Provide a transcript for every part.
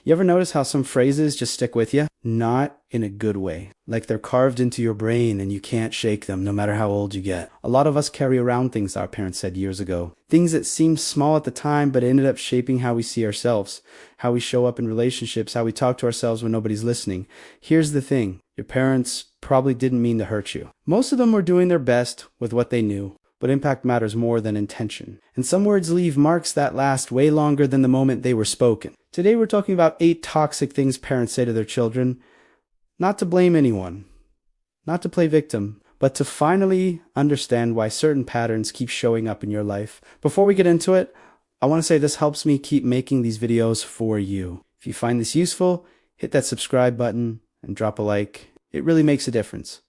You ever notice how some phrases just stick with you? Not in a good way. Like they're carved into your brain and you can't shake them no matter how old you get. A lot of us carry around things our parents said years ago. Things that seemed small at the time but ended up shaping how we see ourselves, how we show up in relationships, how we talk to ourselves when nobody's listening. Here's the thing. Your parents probably didn't mean to hurt you. Most of them were doing their best with what they knew. But impact matters more than intention. And some words leave marks that last way longer than the moment they were spoken. Today we're talking about 8 toxic things parents say to their children. Not to blame anyone, not to play victim, but to finally understand why certain patterns keep showing up in your life. Before we get into it, I want to say this helps me keep making these videos for you. If you find this useful, hit that subscribe button and drop a like. It really makes a difference.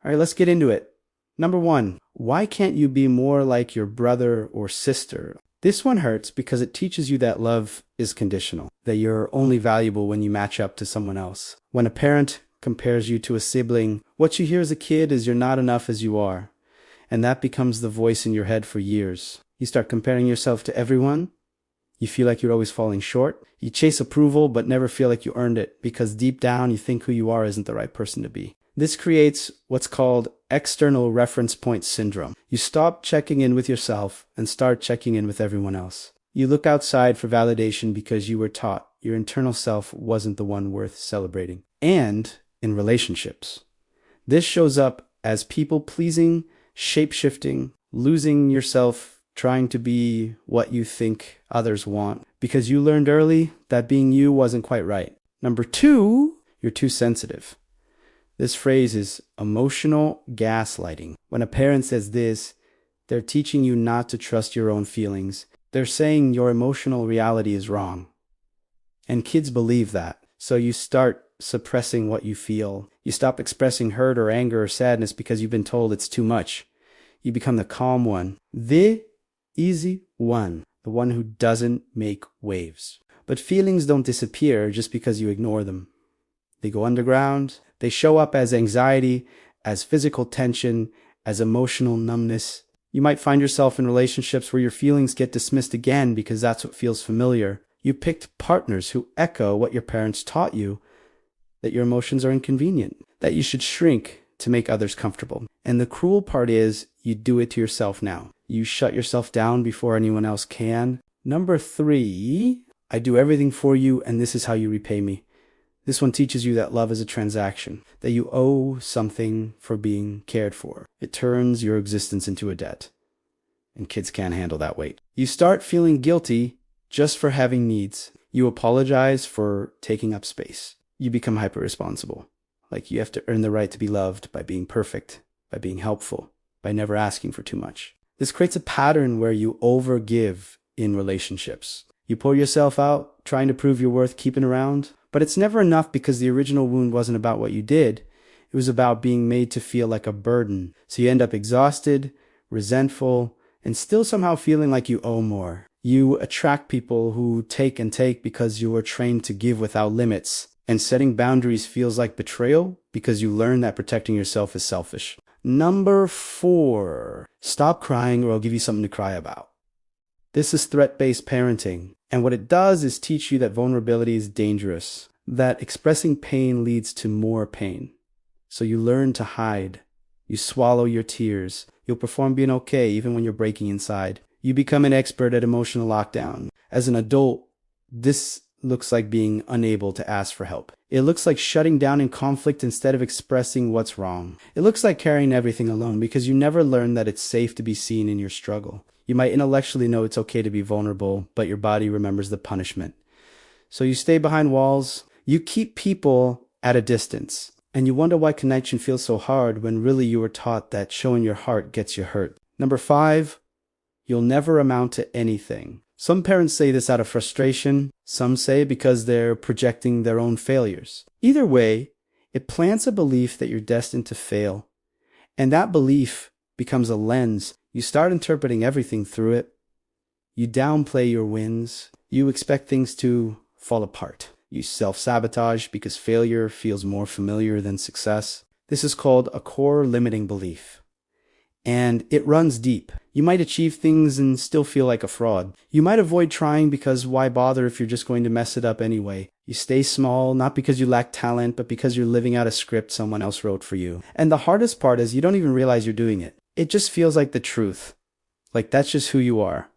All right, let's get into it. Number 1, why can't you be more like your brother or sister? This one hurts because it teaches you that love is conditional, that you're only valuable when you match up to someone else. When a parent compares you to a sibling, what you hear as a kid is you're not enough as you are. And that becomes the voice in your head for years. You start comparing yourself to everyone. You feel like you're always falling short. You chase approval but never feel like you earned it because deep down you think who you are isn't the right person to be. This creates what's called external reference point syndrome. You stop checking in with yourself and start checking in with everyone else. You look outside for validation because you were taught your internal self wasn't the one worth celebrating. And in relationships, this shows up as people-pleasing, shape-shifting, losing yourself, trying to be what you think others want because you learned early that being you wasn't quite right. Number 2, you're too sensitive. This phrase is emotional gaslighting. When a parent says this, they're teaching you not to trust your own feelings. They're saying your emotional reality is wrong. And kids believe that. So you start suppressing what you feel. You stop expressing hurt or anger or sadness because you've been told it's too much. You become the calm one, the easy one, the one who doesn't make waves. But feelings don't disappear just because you ignore them. They go underground. They show up as anxiety, as physical tension, as emotional numbness. You might find yourself in relationships where your feelings get dismissed again because that's what feels familiar. You picked partners who echo what your parents taught you, that your emotions are inconvenient, that you should shrink to make others comfortable. And the cruel part is you do it to yourself now. You shut yourself down before anyone else can. Number 3, I do everything for you and this is how you repay me. This one teaches you that love is a transaction, that you owe something for being cared for. It turns your existence into a debt. And kids can't handle that weight. You start feeling guilty just for having needs. You apologize for taking up space. You become hyper-responsible. Like you have to earn the right to be loved by being perfect, by being helpful, by never asking for too much. This creates a pattern where you overgive in relationships. You pour yourself out, trying to prove your worth, keeping around. But it's never enough because the original wound wasn't about what you did. It was about being made to feel like a burden. So you end up exhausted, resentful, and still somehow feeling like you owe more. You attract people who take and take because you were trained to give without limits. And setting boundaries feels like betrayal because you learn that protecting yourself is selfish. Number 4, stop crying or I'll give you something to cry about. This is threat-based parenting. And what it does is teach you that vulnerability is dangerous, that expressing pain leads to more pain. So you learn to hide. You swallow your tears. You'll perform being okay even when you're breaking inside. You become an expert at emotional lockdown. As an adult, this looks like being unable to ask for help. It looks like shutting down in conflict instead of expressing what's wrong. It looks like carrying everything alone because you never learn that it's safe to be seen in your struggle. You might intellectually know it's okay to be vulnerable, but your body remembers the punishment. So you stay behind walls. You keep people at a distance. And you wonder why connection feels so hard when really you were taught that showing your heart gets you hurt. Number 5, you'll never amount to anything. Some parents say this out of frustration. Some say because they're projecting their own failures. Either way, it plants a belief that you're destined to fail. And that belief becomes a lens. You start interpreting everything through it. You downplay your wins. You expect things to fall apart. You self-sabotage because failure feels more familiar than success. This is called a core limiting belief. And it runs deep. You might achieve things and still feel like a fraud. You might avoid trying because why bother if you're just going to mess it up anyway. You stay small, not because you lack talent, but because you're living out a script someone else wrote for you. And the hardest part is you don't even realize you're doing it. It just feels like the truth. Like that's just who you are.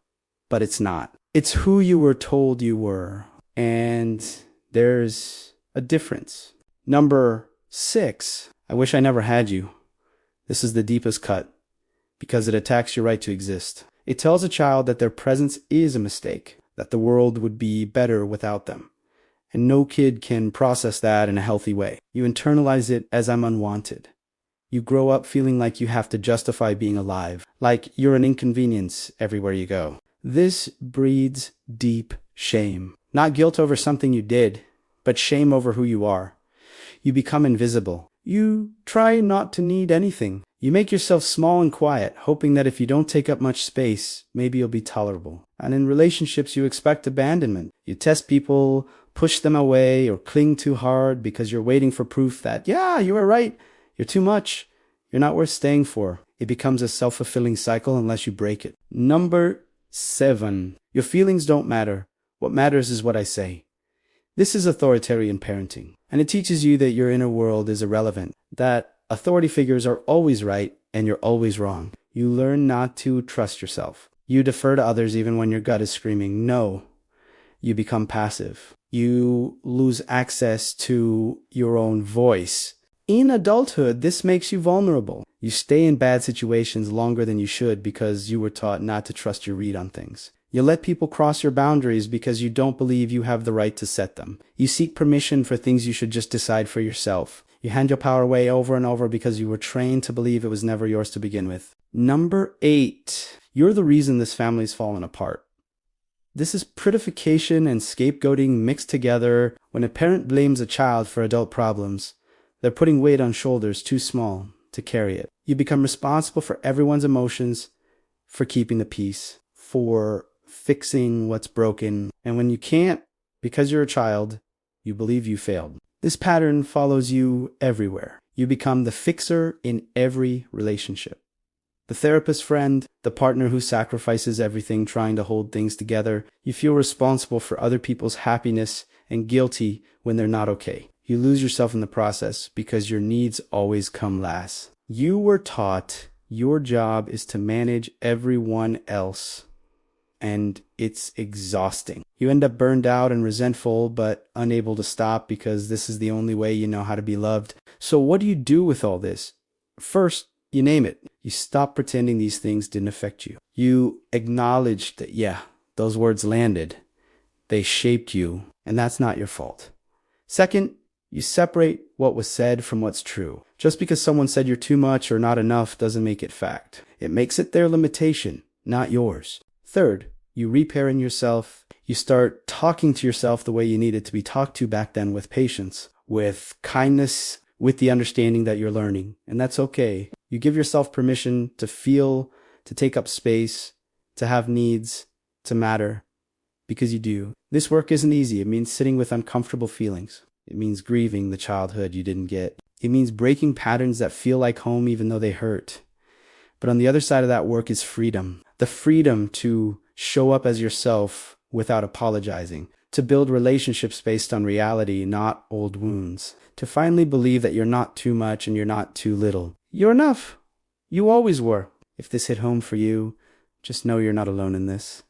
But it's not. It's who you were told you were. And there's a difference. Number 6. I wish I never had you. This is the deepest cut, because it attacks your right to exist. It tells a child that their presence is a mistake, that the world would be better without them. And no kid can process that in a healthy way. You internalize it as I'm unwanted. You grow up feeling like you have to justify being alive, like you're an inconvenience everywhere you go. This breeds deep shame. Not guilt over something you did, but shame over who you are. You become invisible. You try not to need anything. You make yourself small and quiet, hoping that if you don't take up much space, maybe you'll be tolerable. And in relationships, you expect abandonment. You test people, push them away, or cling too hard because you're waiting for proof that, yeah, you were right. You're too much. You're not worth staying for. It becomes a self-fulfilling cycle unless you break it. Number 7. Your feelings don't matter. What matters is what I say. This is authoritarian parenting, and it teaches you that your inner world is irrelevant, that authority figures are always right and you're always wrong. You learn not to trust yourself. You defer to others even when your gut is screaming no. You become passive. You lose access to your own voice. In adulthood, this makes you vulnerable. You stay in bad situations longer than you should because you were taught not to trust your read on things. You let people cross your boundaries because you don't believe you have the right to set them. You seek permission for things you should just decide for yourself. You hand your power away over and over because you were trained to believe it was never yours to begin with. Number 8. You're the reason this family's fallen apart. This is prettification and scapegoating mixed together. When a parent blames a child for adult problems, they're putting weight on shoulders too small to carry it. You become responsible for everyone's emotions, for keeping the peace, for fixing what's broken. And when you can't, because you're a child, you believe you failed. This pattern follows you everywhere. You become the fixer in every relationship. The therapist friend, the partner who sacrifices everything trying to hold things together. You feel responsible for other people's happiness and guilty when they're not okay. You lose yourself in the process because your needs always come last. You were taught your job is to manage everyone else, and it's exhausting. You end up burned out and resentful, but unable to stop because this is the only way you know how to be loved. So what do you do with all this? First, you name it. You stop pretending these things didn't affect you. You acknowledge that, yeah, those words landed. They shaped you, and that's not your fault. Second, you separate what was said from what's true. Just because someone said you're too much or not enough doesn't make it fact. It makes it their limitation, not yours. Third, you reparent yourself. You start talking to yourself the way you needed to be talked to back then, with patience, with kindness, with the understanding that you're learning. And that's okay. You give yourself permission to feel, to take up space, to have needs, to matter, because you do. This work isn't easy. It means sitting with uncomfortable feelings. It means grieving the childhood you didn't get. It means breaking patterns that feel like home even though they hurt. But on the other side of that work is freedom. The freedom to show up as yourself without apologizing. To build relationships based on reality, not old wounds. To finally believe that you're not too much and you're not too little. You're enough. You always were. If this hit home for you, just know you're not alone in this.